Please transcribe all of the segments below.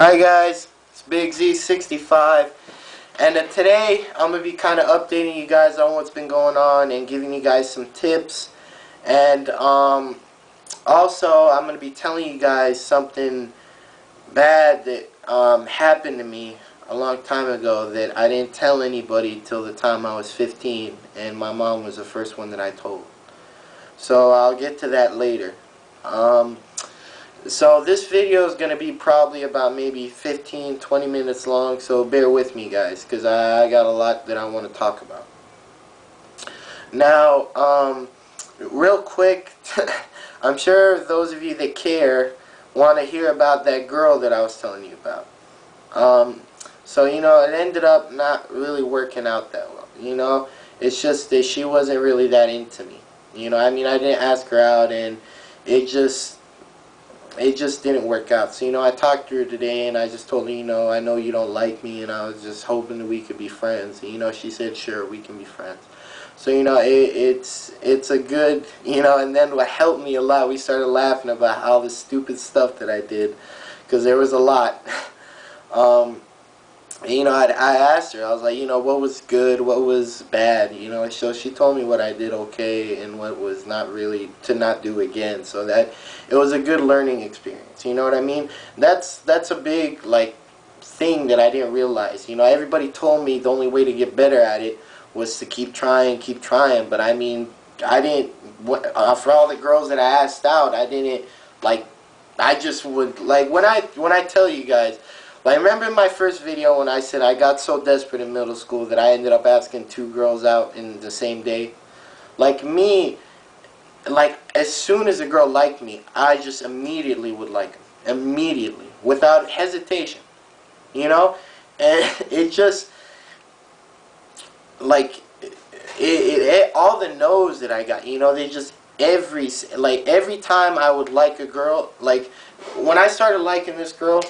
Hi guys, it's Big Z65, and today I'm going to be kind of updating you guys on what's been going on and giving you guys some tips, and also I'm going to be telling you guys something bad that happened to me a long time ago that I didn't tell anybody till the time I was 15, and my mom was the first one that I told. So I'll get to that later. So this video is going to be probably about maybe 15-20 minutes long, so bear with me guys, because I got a lot that I want to talk about. Now, real quick, I'm sure those of you that care want to hear about that girl that I was telling you about. So, you know, it ended up not really working out that well. You know, it's just that she wasn't really that into me. You know, I mean, I didn't ask her out, and it just didn't work out. So, you know, I talked to her today, and I just told her, you know, I know you don't like me, and I was just hoping that we could be friends. And, you know, she said, sure, we can be friends. So, you know, it's a good, you know, and then what helped me a lot, we started laughing about all the stupid stuff that I did, because there was a lot. You know, I asked her, I was like, you know, what was good, what was bad, you know, so she told me what I did okay and what was not really to not do again, so that it was a good learning experience, you know what I mean? That's a big, like, thing that I didn't realize, you know, everybody told me the only way to get better at it was to keep trying, but I mean, I didn't, for all the girls that I asked out, I didn't, like, I just would, like, when I tell you guys, like, remember in my first video when I said I got so desperate in middle school that I ended up asking 2 girls out in the same day? Like me, like, as soon as a girl liked me, I just immediately would like them. Immediately. Without hesitation. You know? And it just, like, all the no's that I got, you know, they just, every time I would like a girl, like, when I started liking this girl,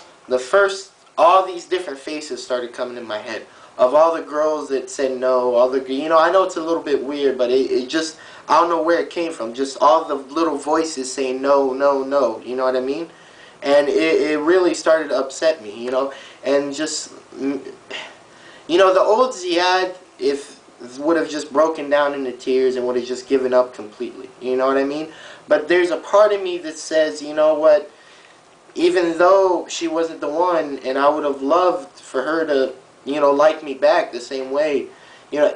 all these different faces started coming in my head of all the girls that said no, all the, you know, I know it's a little bit weird, but it just, I don't know where it came from, just all the little voices saying no, no, no, you know what I mean? And it really started to upset me, you know, and just, you know, the old Ziad, would have just broken down into tears and would have just given up completely, you know what I mean? But there's a part of me that says, you know what, even though she wasn't the one, and I would have loved for her to, you know, like me back the same way, you know,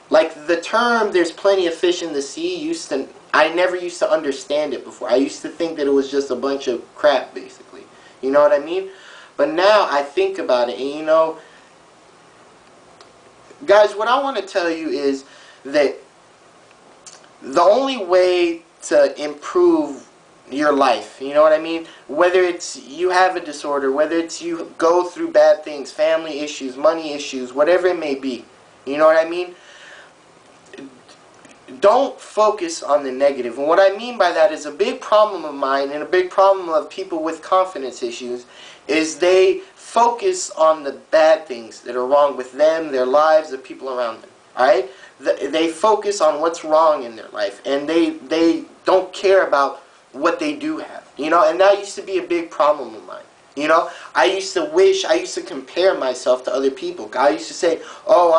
like the term, there's plenty of fish in the sea, I never used to understand it before. I used to think that it was just a bunch of crap, basically. You know what I mean? But now I think about it, and you know, guys, what I want to tell you is that the only way to improve your life, you know what I mean? Whether it's you have a disorder, whether it's you go through bad things, family issues, money issues, whatever it may be, you know what I mean? Don't focus on the negative. And what I mean by that is a big problem of mine and a big problem of people with confidence issues is they focus on the bad things that are wrong with them, their lives, the people around them. Alright? They focus on what's wrong in their life, and they don't care about what they do have, you know, and that used to be a big problem of mine. You know, I used to compare myself to other people. I used to say, oh,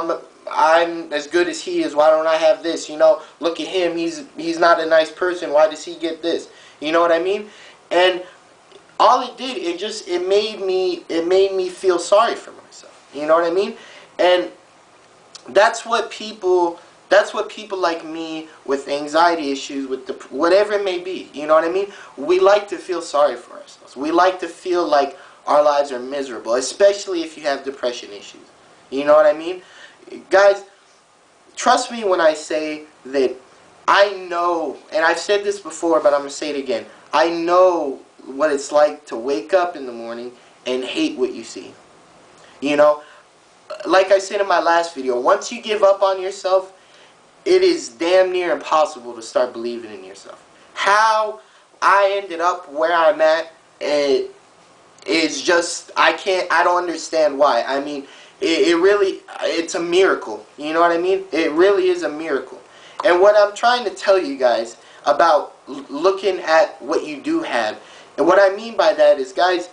I'm as good as he is, why don't I have this, you know, look at him, he's not a nice person, why does he get this, you know what I mean? And all it did, it made me feel sorry for myself, you know what I mean? And that's what people like me with anxiety issues, with whatever it may be, you know what I mean? We like to feel sorry for ourselves. We like to feel like our lives are miserable, especially if you have depression issues. You know what I mean? Guys, trust me when I say that I know, and I've said this before, but I'm going to say it again. I know what it's like to wake up in the morning and hate what you see. You know, like I said in my last video, once you give up on yourself, it is damn near impossible to start believing in yourself. How I ended up where I'm at is just, I don't understand why. I mean, it's a miracle. You know what I mean? It really is a miracle. And what I'm trying to tell you guys about looking at what you do have And what I mean by that is, guys,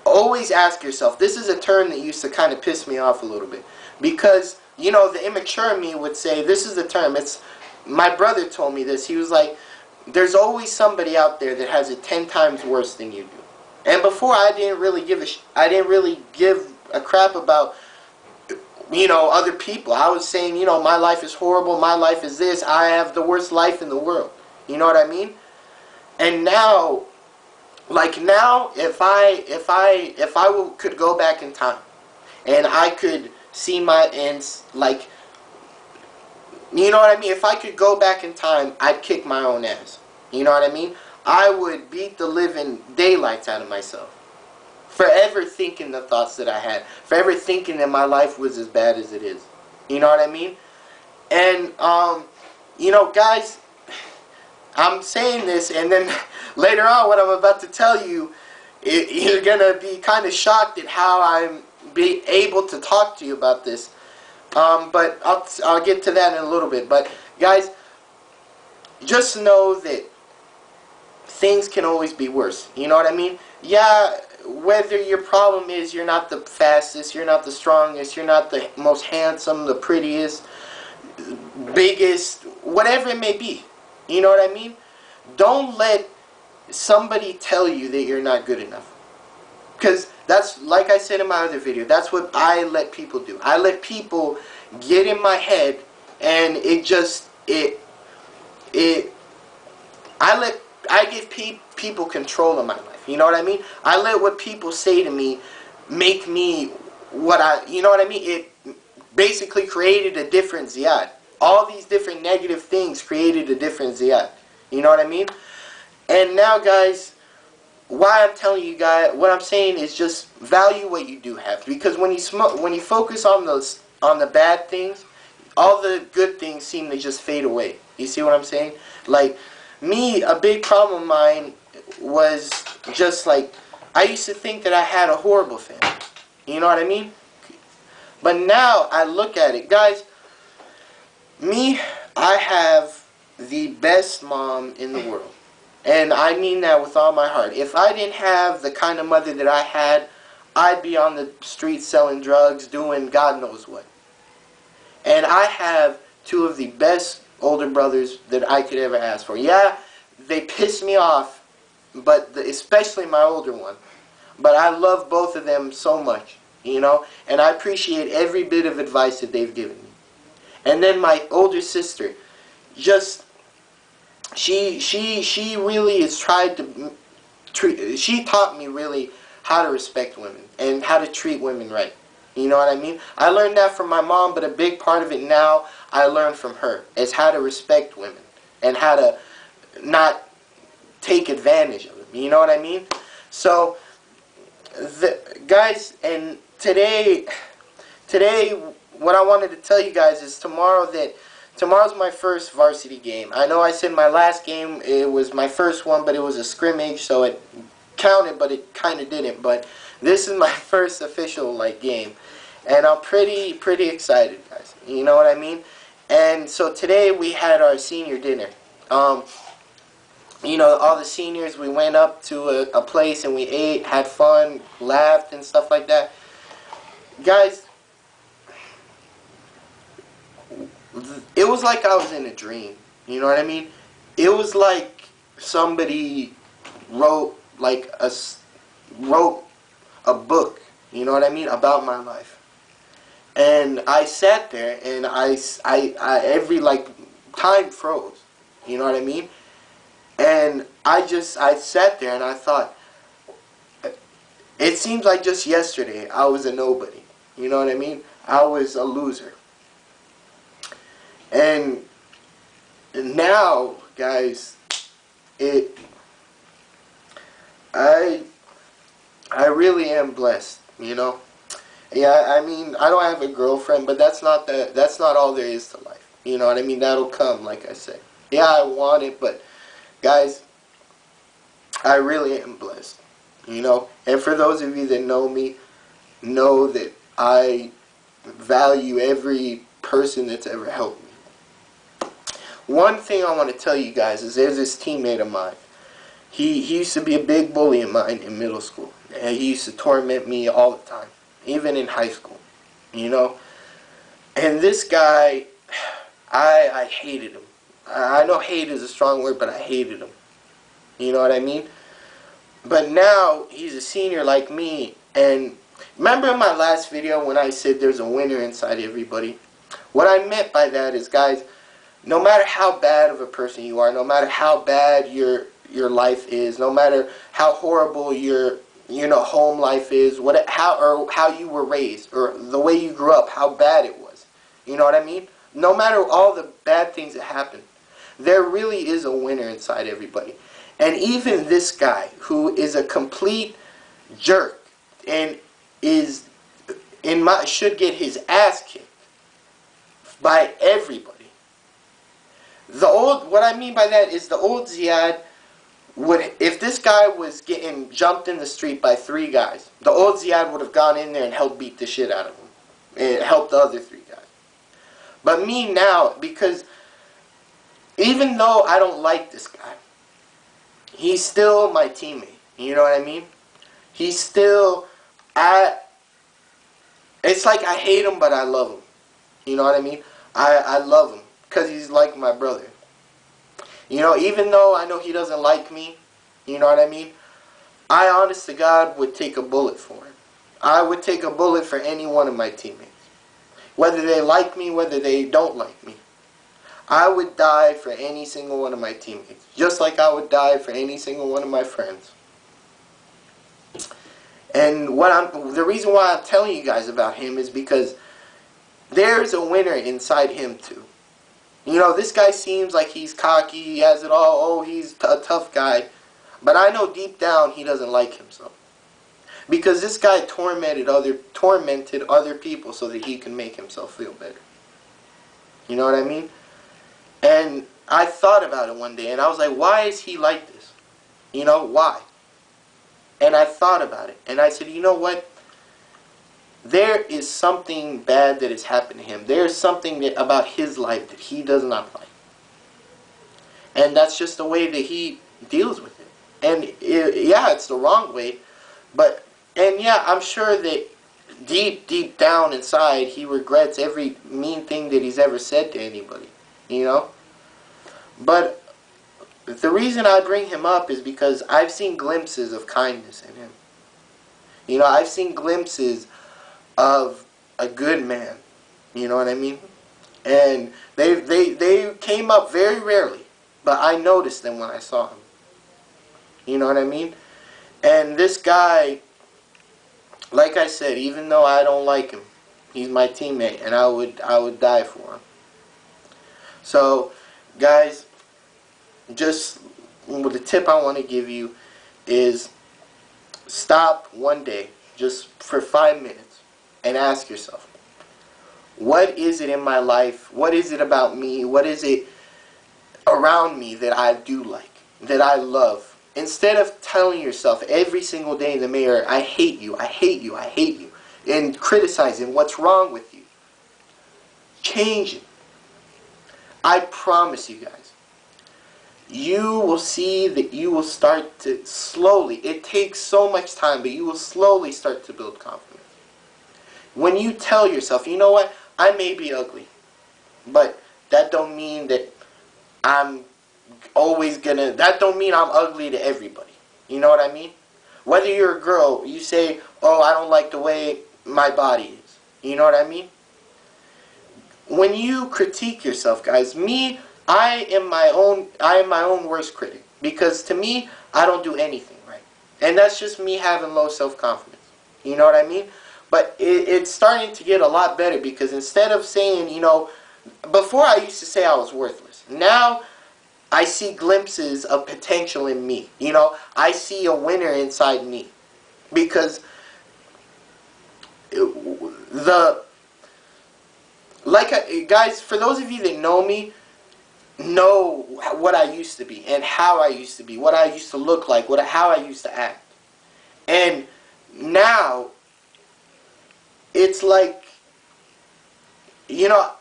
always ask yourself, this is a term that used to kind of piss me off a little bit. Because, you know, the immature me would say, this is the term, it's, my brother told me this, he was like, there's always somebody out there that has it 10 times worse than you do. And before, I didn't really give a crap about, you know, other people. I was saying, you know, my life is horrible, my life is this, I have the worst life in the world. You know what I mean? And now, like now, if I could go back in time, and I could see my ends, like, you know what I mean? If I could go back in time, I'd kick my own ass. You know what I mean? I would beat the living daylights out of myself. Forever thinking the thoughts that I had. Forever thinking that my life was as bad as it is. You know what I mean? And, you know, guys, I'm saying this, and then later on, what I'm about to tell you, you're going to be kind of shocked at how I'm able to talk to you about this. But I'll get to that in a little bit. But, guys, just know that things can always be worse. You know what I mean? Yeah, whether your problem is you're not the fastest, you're not the strongest, you're not the most handsome, the prettiest, biggest, whatever it may be. You know what I mean? Don't let somebody tell you that you're not good enough. Because that's, like I said in my other video, that's what I let people do. I let people get in my head, and I give people control of my life. You know what I mean? I let what people say to me make me you know what I mean? It basically created a different Ziad. All these different negative things created a different Ziad. You know what I mean? And now, guys, why I'm telling you guys, what I'm saying is just value what you do have. Because when you focus on the bad things, all the good things seem to just fade away. You see what I'm saying? Like, me, a big problem of mine was just like, I used to think that I had a horrible family. You know what I mean? But now I look at it. Guys, me, I have the best mom in the world. And I mean that with all my heart. If I didn't have the kind of mother that I had, I'd be on the streets selling drugs, doing God knows what. And I have two of the best older brothers that I could ever ask for. Yeah, they piss me off, but especially my older one. But I love both of them so much, you know, and I appreciate every bit of advice that they've given me. And then my older sister, just, she really has tried to she taught me really how to respect women and how to treat women right. You know what I mean? I learned that from my mom, but a big part of it now I learned from her is how to respect women and how to not take advantage of them. You know what I mean? So, guys, and today, what I wanted to tell you guys is tomorrow's my first varsity game. I know I said my last game, it was my first one, but it was a scrimmage, so it counted, but it kind of didn't. But this is my first official, like, game. And I'm pretty excited, guys. You know what I mean? And so today we had our senior dinner. You know, all the seniors, we went up to a place and we ate, had fun, laughed and stuff like that. Guys, it was like I was in a dream. You know what I mean? It was like somebody wrote a book, you know what I mean, about my life. And I sat there and I every time froze. You know what I mean? And I sat there and I thought, it seems like just yesterday I was a nobody. You know what I mean? I was a loser. And now, guys, I really am blessed, you know? Yeah, I mean, I don't have a girlfriend, but that's not all there is to life. You know what I mean? That'll come, like I said. Yeah, I want it, but guys, I really am blessed, you know? And for those of you that know me, know that I value every person that's ever helped me. One thing I want to tell you guys is there's this teammate of mine, He used to be a big bully of mine in middle school. And he used to torment me all the time, even in high school, you know. And this guy, I hated him. I know hate is a strong word, but I hated him. You know what I mean? But now he's a senior like me, and remember in my last video when I said there's a winner inside everybody? What I meant by that is, guys, no matter how bad of a person you are, no matter how bad your life is, no matter how horrible your home life is, how you were raised, or the way you grew up, how bad it was. You know what I mean? No matter all the bad things that happen, there really is a winner inside everybody. And even this guy, who is a complete jerk and should get his ass kicked by everybody. What I mean by that is the old Ziad would, if this guy was getting jumped in the street by 3 guys, the old Ziad would have gone in there and helped beat the shit out of him. And helped the other 3 guys. But me now, because even though I don't like this guy, he's still my teammate. You know what I mean? He's still, it's like I hate him, but I love him. You know what I mean? I love him, because he's like my brother. You know, even though I know he doesn't like me, you know what I mean? I, honest to God, would take a bullet for him. I would take a bullet for any one of my teammates. Whether they like me, whether they don't like me. I would die for any single one of my teammates. Just like I would die for any single one of my friends. And the reason why I'm telling you guys about him is because there's a winner inside him too. You know, this guy seems like he's cocky, he has it all, oh, he's a tough guy. But I know deep down he doesn't like himself. Because this guy tormented other people so that he can make himself feel better. You know what I mean? And I thought about it one day, and I was like, why is he like this? You know, why? And I thought about it, and I said, you know what? There is something bad that has happened to him. There is something about his life that he does not like. And that's just the way that he deals with it. And yeah, it's the wrong way. And yeah, I'm sure that deep down inside, he regrets every mean thing that he's ever said to anybody. You know? But the reason I bring him up is because I've seen glimpses of kindness in him. You know, I've seen glimpses of a good man. You know what I mean? And they came up very rarely, but I noticed them when I saw him. You know what I mean? And this guy, like I said, even though I don't like him, he's my teammate, and I would die for him. So, guys, just the tip I want to give you is stop one day, just for 5 minutes, and ask yourself, what is it in my life, what is it about me, what is it around me that I do like, that I love? Instead of telling yourself every single day in the mirror, I hate you, I hate you, I hate you, and criticizing what's wrong with you, change it. I promise you guys, you will see that you will start to slowly, it takes so much time, but you will slowly start to build confidence. When you tell yourself, you know what, I may be ugly, but that don't mean that I'm that don't mean I'm ugly to everybody. You know what I mean? Whether you're a girl, you say, oh, I don't like the way my body is. You know what I mean? When you critique yourself, guys, I am my own worst critic. Because to me, I don't do anything right. And that's just me having low self-confidence. You know what I mean? But it's starting to get a lot better, because instead of saying, you know, before I used to say I was worthless. Now, I see glimpses of potential in me. You know, I see a winner inside me. Because guys, for those of you that know me, know what I used to be and how I used to be, what I used to look like, how I used to act. And now, it's like, you know,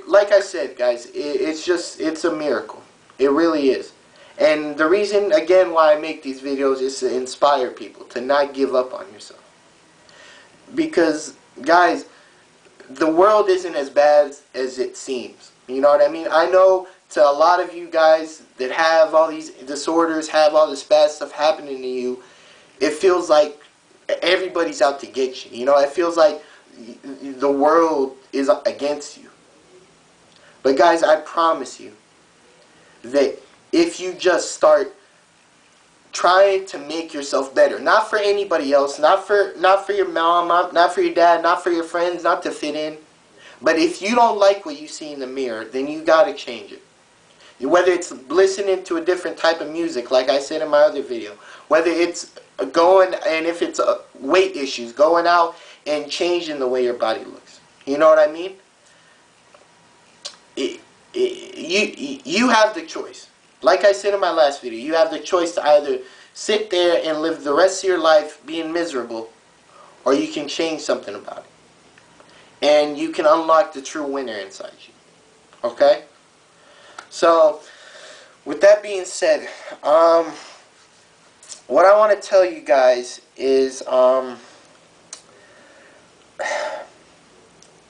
like I said, guys, it's a miracle. It really is. And the reason, again, why I make these videos is to inspire people to not give up on yourself. Because, guys, the world isn't as bad as it seems. You know what I mean? I know to a lot of you guys that have all these disorders, have all this bad stuff happening to you, it feels like everybody's out to get you. You know, it feels like the world is against you. But guys, I promise you that if you just start trying to make yourself better, not for anybody else, not for your mom, not for your dad, not for your friends, not to fit in, but if you don't like what you see in the mirror, then you got to change it. Whether it's listening to a different type of music, like I said in my other video, whether it's going, and if it's weight issues, going out and changing the way your body looks. You know what I mean? You have the choice. Like I said in my last video, you have the choice to either sit there and live the rest of your life being miserable, or you can change something about it. And you can unlock the true winner inside you. Okay? So, with that being said, what I want to tell you guys is,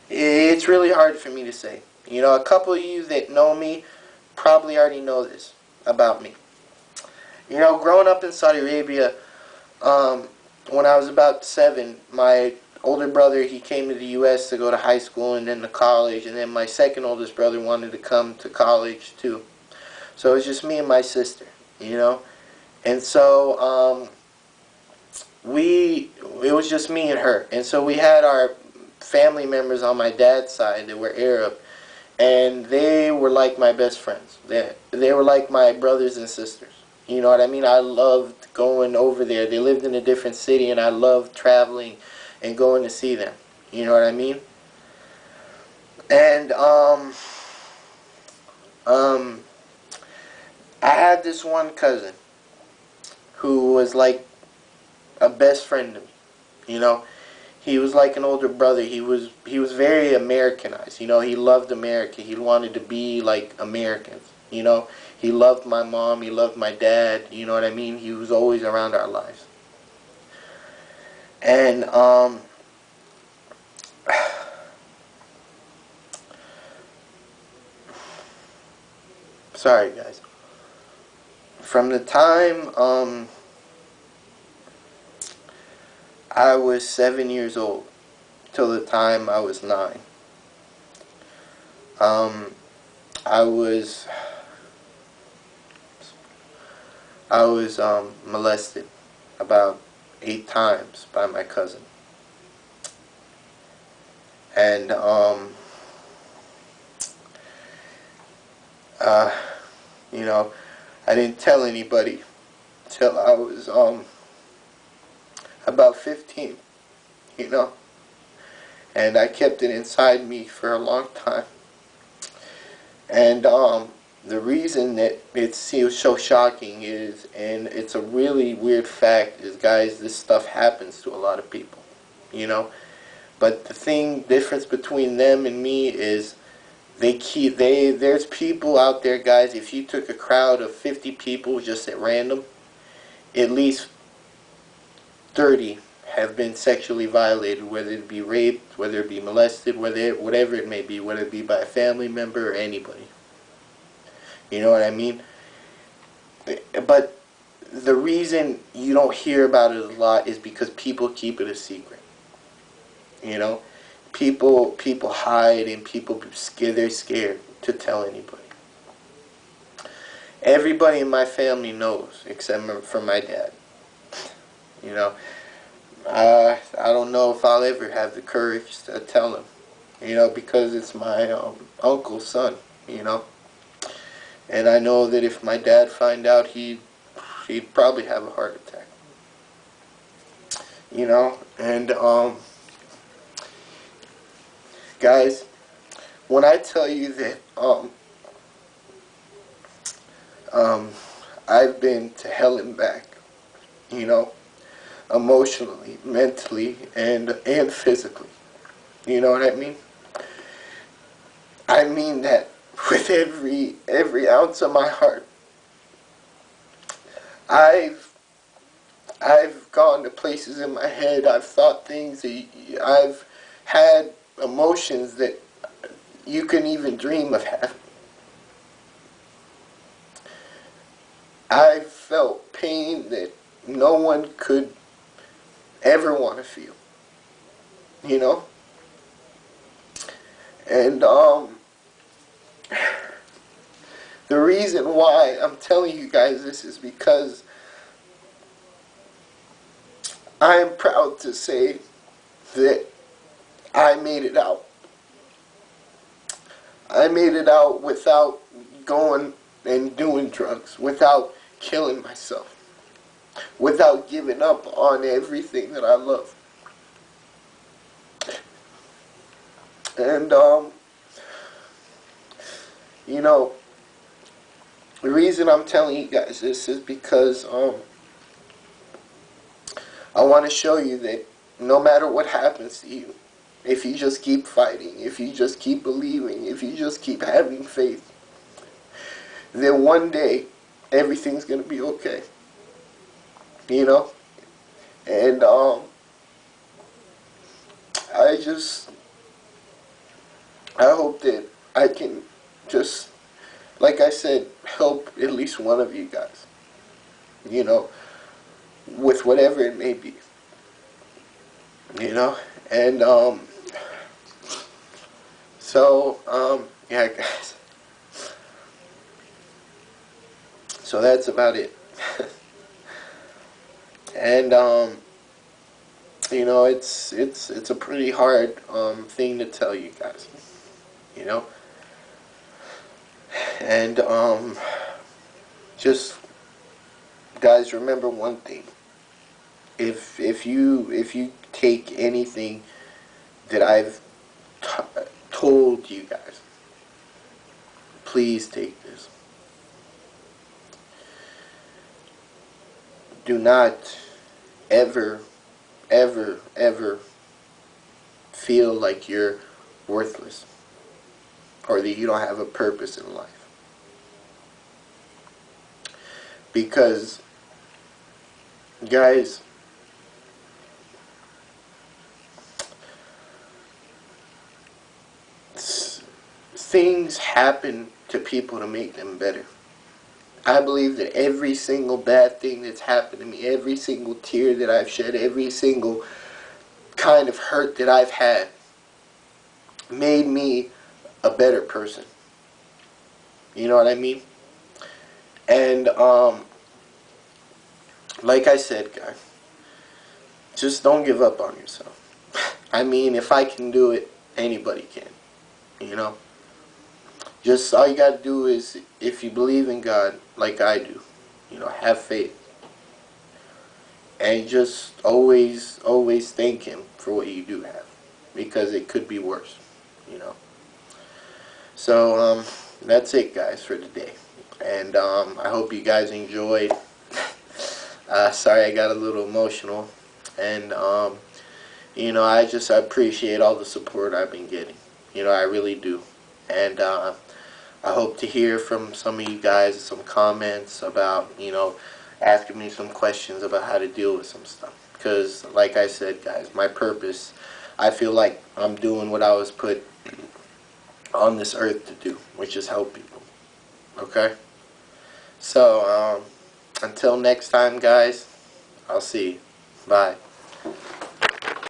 it's really hard for me to say. You know, a couple of you that know me probably already know this about me. You know, growing up in Saudi Arabia, when I was about 7, my older brother, he came to the U.S. to go to high school and then to college, and then my second oldest brother wanted to come to college too. So it was just me and my sister, you know. And so it was just me and her. And so we had our family members on my dad's side that were Arab, and they were like my best friends. They were like my brothers and sisters. You know what I mean? I loved going over there. They lived in a different city, and I loved traveling and going to see them. You know what I mean? And I had this one cousin who was like a best friend to me. You know, he was like an older brother. He was very Americanized. You know, he loved America. He wanted to be like Americans. You know, he loved my mom. He loved my dad. You know what I mean? He was always around our lives. And sorry guys. From the time I was 7 years old till the time I was 9, I was molested about 8 times by my cousin. And you know, I didn't tell anybody till I was about 15, you know, and I kept it inside me for a long time. And the reason that it's so shocking is, and it's a really weird fact, is, guys, this stuff happens to a lot of people, you know. But the difference between them and me is there's people out there, guys. If you took a crowd of 50 people just at random, at least 30 have been sexually violated, whether it be raped, whether it be molested, whatever it may be, whether it be by a family member or anybody. You know what I mean? But the reason you don't hear about it a lot is because people keep it a secret. You know? People hide, and they're scared to tell anybody. Everybody in my family knows, except for my dad. You know, I don't know if I'll ever have the courage to tell him, you know, because it's my uncle's son, you know. And I know that if my dad find out, he'd probably have a heart attack. You know, and guys, when I tell you that I've been to hell and back, you know, emotionally, mentally, and physically, you know what I mean? I mean that with every ounce of my heart. I've I've gone to places in my head. I've thought things. I've had emotions that you couldn't even dream of having. I've felt pain that no one could ever want to feel. You know? And the reason why I'm telling you guys this is because I am proud to say that I made it out. I made it out without going and doing drugs, without killing myself, without giving up on everything that I love. And, you know, the reason I'm telling you guys this is because, I want to show you that no matter what happens to you, if you just keep fighting, if you just keep believing, if you just keep having faith, then one day everything's going to be okay. You know? And I hope that I can just, like I said, help at least one of you guys. You know, with whatever it may be. You know? And yeah, guys. So that's about it. And you know, it's a pretty hard thing to tell you guys. You know? And just guys, remember one thing. If you take anything that I've told you guys, please take this. Do not ever, ever, ever feel like you're worthless or that you don't have a purpose in life. Because, guys, things happen to people to make them better. I believe that every single bad thing that's happened to me, every single tear that I've shed, every single kind of hurt that I've had made me a better person. You know what I mean? And like I said, guys, just don't give up on yourself. I mean, if I can do it, anybody can. You know? Just all you got to do is, if you believe in God like I do, you know, have faith. And just always, always thank Him for what you do have. Because it could be worse, you know. So, that's it, guys, for today. And I hope you guys enjoyed. Sorry I got a little emotional. And, you know, I appreciate all the support I've been getting. You know, I really do. And I hope to hear from some of you guys, some comments about, you know, asking me some questions about how to deal with some stuff. Because, like I said, guys, my purpose, I feel like I'm doing what I was put on this earth to do, which is help people. Okay? So, until next time, guys, I'll see you. Bye.